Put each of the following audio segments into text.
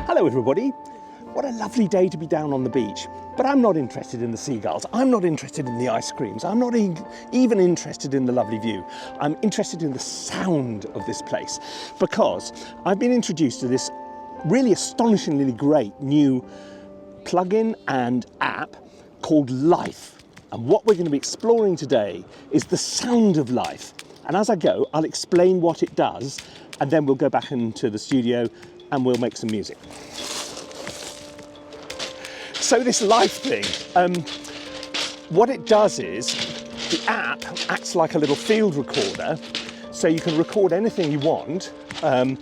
Hello everybody. What a lovely day to be down on the beach. But I'm not interested in the seagulls. I'm not interested in the ice creams. I'm not even interested in the lovely view. I'm interested in the sound of this place because I've been introduced to this really astonishingly great new plugin and app called Life. And what we're going to be exploring today is the sound of life. And as I go, I'll explain what it does, and then we'll go back into the studio and we'll make some music. So this Life thing, what it does is the app acts like a little field recorder, so you can record anything you want, and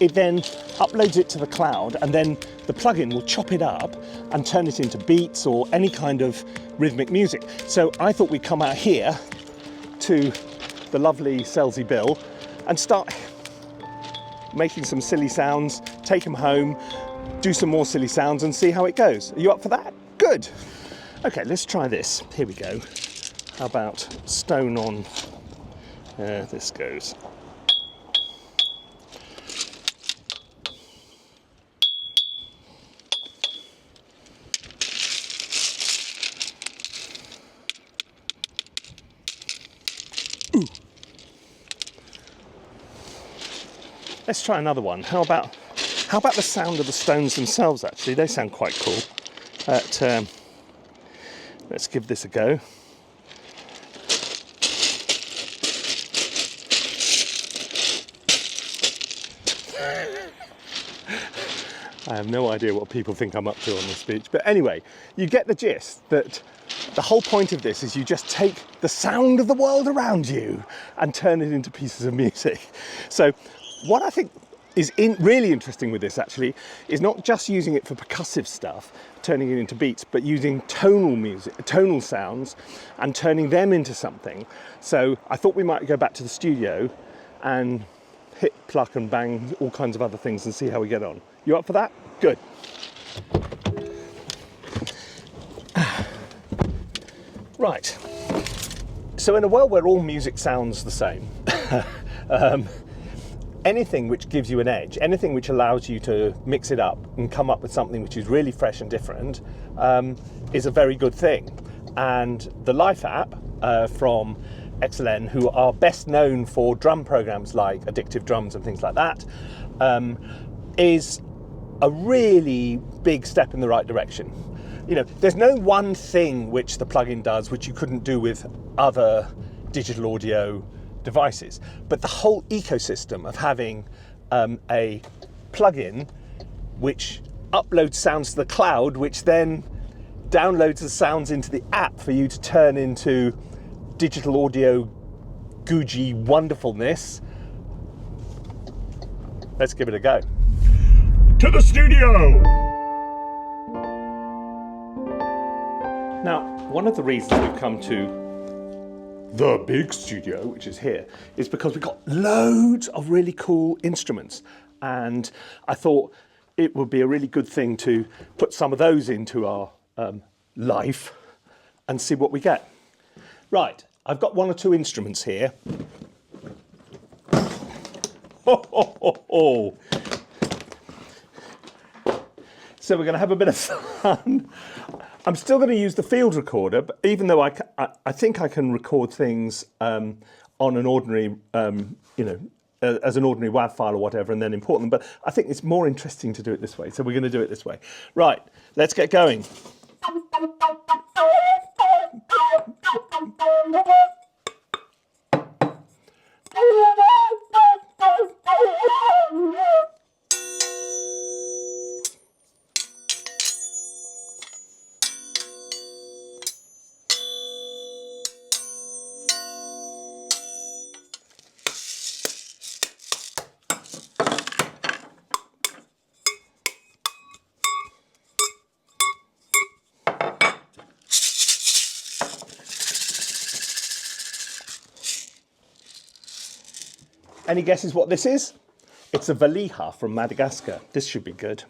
it then uploads it to the cloud, and then the plugin will chop it up and turn it into beats or any kind of rhythmic music. So I thought we'd come out here to the lovely Selsey Bill and start making some silly sounds, take them home, do some more silly sounds and see how it goes. Are you up for that? Good. Okay, let's try this. Here we go. How about stone on? There this goes. Ooh. Let's try another one. How about the sound of the stones themselves, actually? They sound quite cool. Let's give this a go. I have no idea what people think I'm up to on this beach. But anyway, you get the gist that the whole point of this is you just take the sound of the world around you and turn it into pieces of music. So what I think is really interesting with this actually is not just using it for percussive stuff, turning it into beats, but using tonal music, tonal sounds, and turning them into something. So I thought we might go back to the studio and hit, pluck and bang all kinds of other things and see how we get on. You up for that? Good. Right. So in a world where all music sounds the same, anything which gives you an edge, anything which allows you to mix it up and come up with something which is really fresh and different, is a very good thing. And the Life app from XLN, who are best known for drum programs like Addictive Drums and things like that, is a really big step in the right direction. You know, there's no one thing which the plugin does which you couldn't do with other digital audio devices, but the whole ecosystem of having a plugin which uploads sounds to the cloud, which then downloads the sounds into the app for you to turn into digital audio Gucci wonderfulness. Let's give it a go. To the studio! Now, one of the reasons we've come to the big studio, which is here, is because we've got loads of really cool instruments, and I thought it would be a really good thing to put some of those into our Life and see what we get. Right, I've got one or two instruments here. Ho, ho, ho, ho. So we're going to have a bit of fun. I'm still going to use the field recorder, but even though I think I can record things on an ordinary, as an ordinary WAV file or whatever, and then import them. But I think it's more interesting to do it this way, so we're going to do it this way. Right, let's get going. Any guesses what this is? It's a valija from Madagascar. This should be good.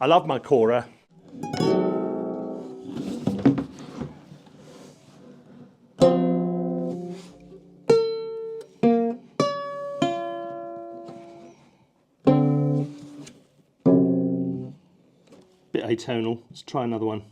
I love my Cora. Bit atonal. Let's try another one.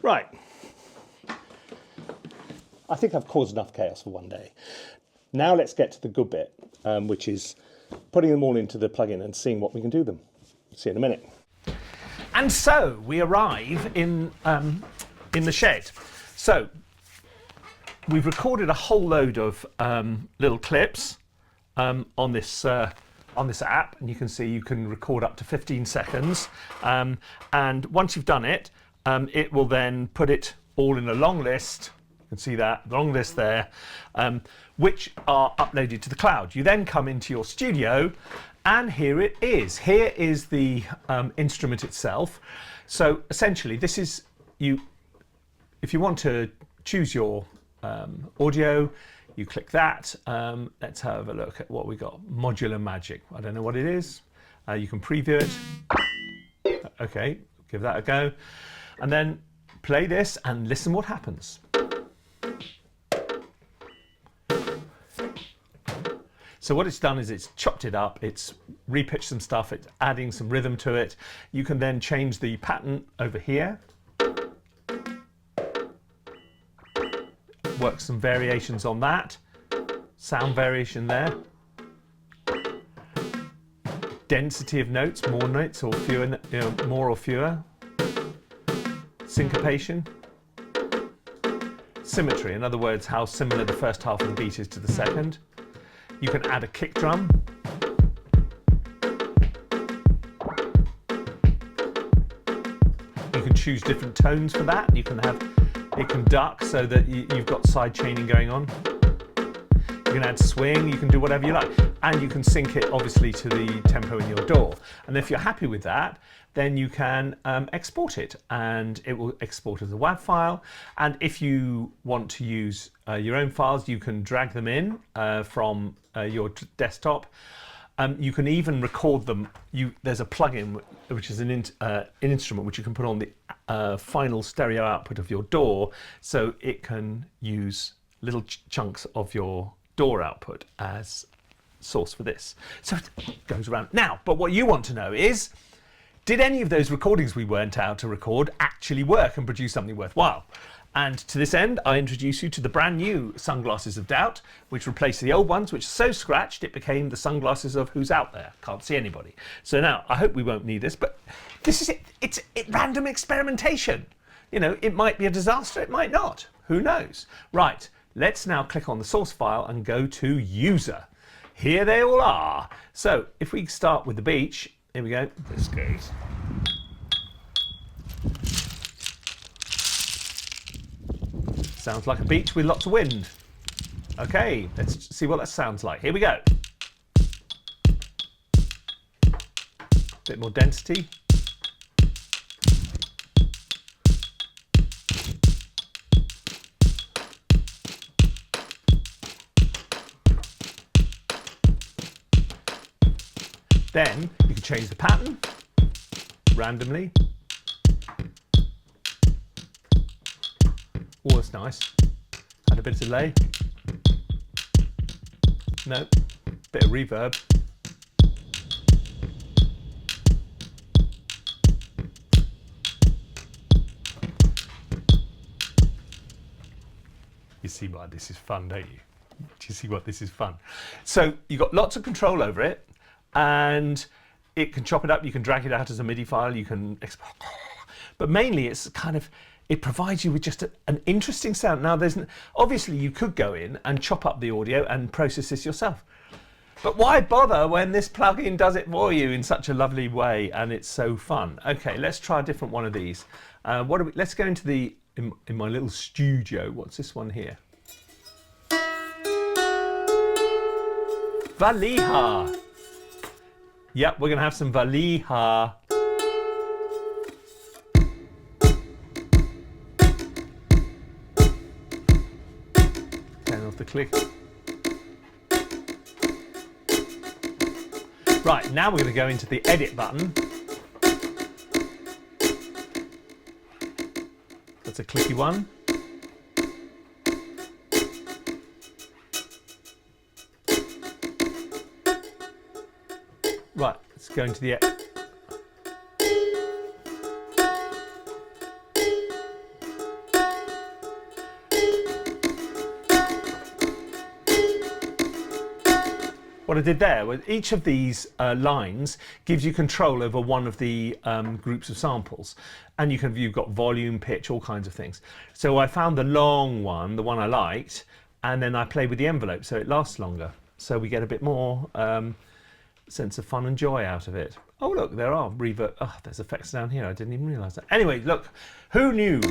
Right. I think I've caused enough chaos for one day. Now let's get to the good bit, which is putting them all into the plugin and seeing what we can do them. See you in a minute. And so we arrive in the shed. So we've recorded a whole load of little clips on this app, and you can see you can record up to 15 seconds. And once you've done it, it will then put it all in a long list. You can see that long list there, which are uploaded to the cloud. You then come into your studio, and here it is. Here is the instrument itself. So essentially, this is you. If you want to choose your audio, you click that. Let's have a look at what we got. Modular Magic. I don't know what it is. You can preview it. Okay, give that a go. And then play this and listen what happens. So what it's done is it's chopped it up, it's repitched some stuff, it's adding some rhythm to it. You can then change the pattern over here. Work some variations on that. Sound variation there. Density of notes, more notes or fewer, more or fewer. Syncopation. Symmetry, in other words, how similar the first half of the beat is to the second. You can add a kick drum. You can choose different tones for that. You can have, it can duck so that you've got side chaining going on. You can add swing, you can do whatever you like. And you can sync it obviously to the tempo in your DAW. And if you're happy with that, then you can export it, and it will export as a WAV file. And if you want to use your own files, you can drag them in from your desktop. You can even record them. There's a plugin which is an instrument which you can put on the final stereo output of your DAW, so it can use little chunks of your DAW output as source for this. So it goes around. Now, but what you want to know is, did any of those recordings we went out to record actually work and produce something worthwhile? And to this end, I introduce you to the brand new Sunglasses of Doubt, which replaced the old ones, which are so scratched it became the sunglasses of who's out there. Can't see anybody. So now, I hope we won't need this, but this is it. It's random experimentation. You know, it might be a disaster, it might not. Who knows? Right, let's now click on the source file and go to User. Here they all are. So if we start with the beach, here we go. This goes. Sounds like a beach with lots of wind. Okay, let's see what that sounds like. Here we go. Bit more density. Then you can change the pattern randomly. Oh, that's nice. Add a bit of delay. No, bit of reverb. You see why this is fun, don't you? Do you see what this is fun? So you've got lots of control over it, and it can chop it up, you can drag it out as a MIDI file, you can export, but mainly it's kind of, it provides you with just an interesting sound. Now obviously you could go in and chop up the audio and process this yourself, but why bother when this plugin does it for you in such a lovely way, and it's so fun. Okay, let's try a different one of these. Let's go into in my little studio. What's this one here? Valiha. Yep, we're going to have some Valiha. Turn off the click. Right, now we're going to go into the edit button. That's a clicky one. Right, let's go into the edit. What I did there was each of these lines gives you control over one of the groups of samples, and you've got volume, pitch, all kinds of things. So I found the long one, the one I liked, and then I played with the envelope so it lasts longer. So we get a bit more sense of fun and joy out of it. Oh look, there are reverb. Oh, there's effects down here. I didn't even realise that. Anyway, look, who knew?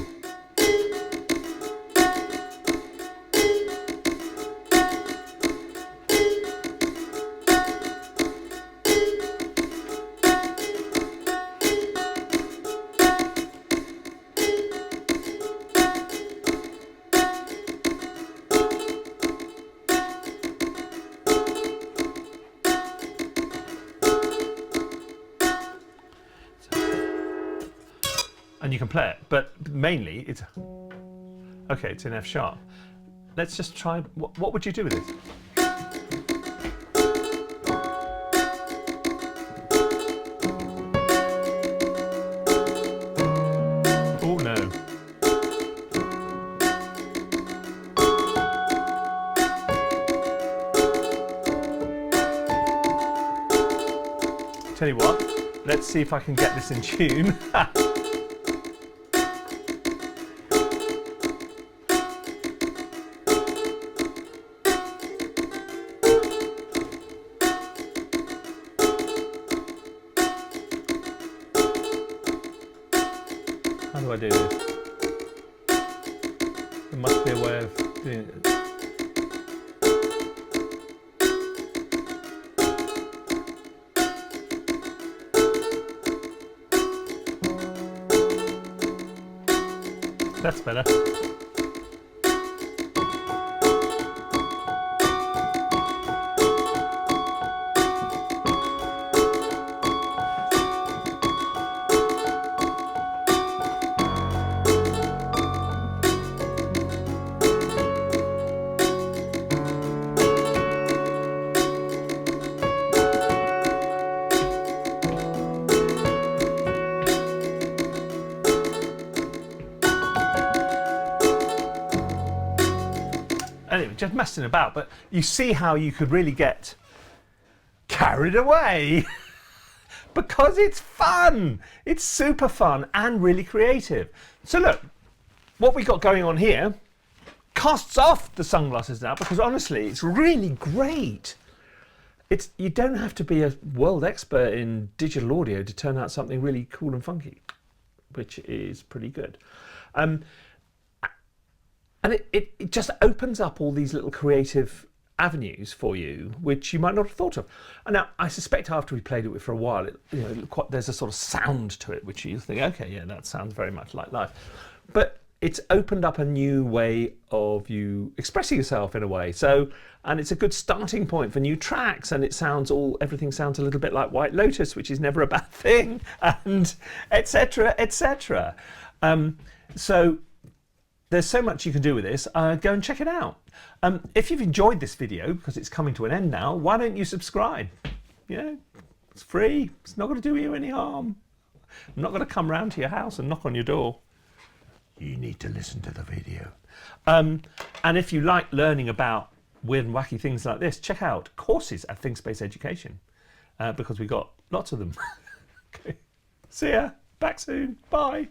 And you can play it, but mainly it's okay. It's in F sharp. Let's just try. What would you do with it? Oh no! Tell you what. Let's see if I can get this in tune. How do I do this? There must be a way of doing it. That's better. Anyway, just messing about, but you see how you could really get carried away because it's fun. It's super fun and really creative. So look, what we got going on here casts off the sunglasses now, because honestly, it's really great. You don't have to be a world expert in digital audio to turn out something really cool and funky, which is pretty good. And it just opens up all these little creative avenues for you, which you might not have thought of. And now, I suspect after we played it with for a while, there's a sort of sound to it, which you think, okay, yeah, that sounds very much like life. But it's opened up a new way of you expressing yourself in a way. And it's a good starting point for new tracks, and everything sounds a little bit like White Lotus, which is never a bad thing, and etc., etc. So there's so much you can do with this. Go and check it out. If you've enjoyed this video, because it's coming to an end now, why don't you subscribe? It's free. It's not going to do you any harm. I'm not going to come round to your house and knock on your door. You need to listen to the video. And if you like learning about weird and wacky things like this, check out courses at ThinkSpace Education, because we've got lots of them. Okay. See ya. Back soon. Bye.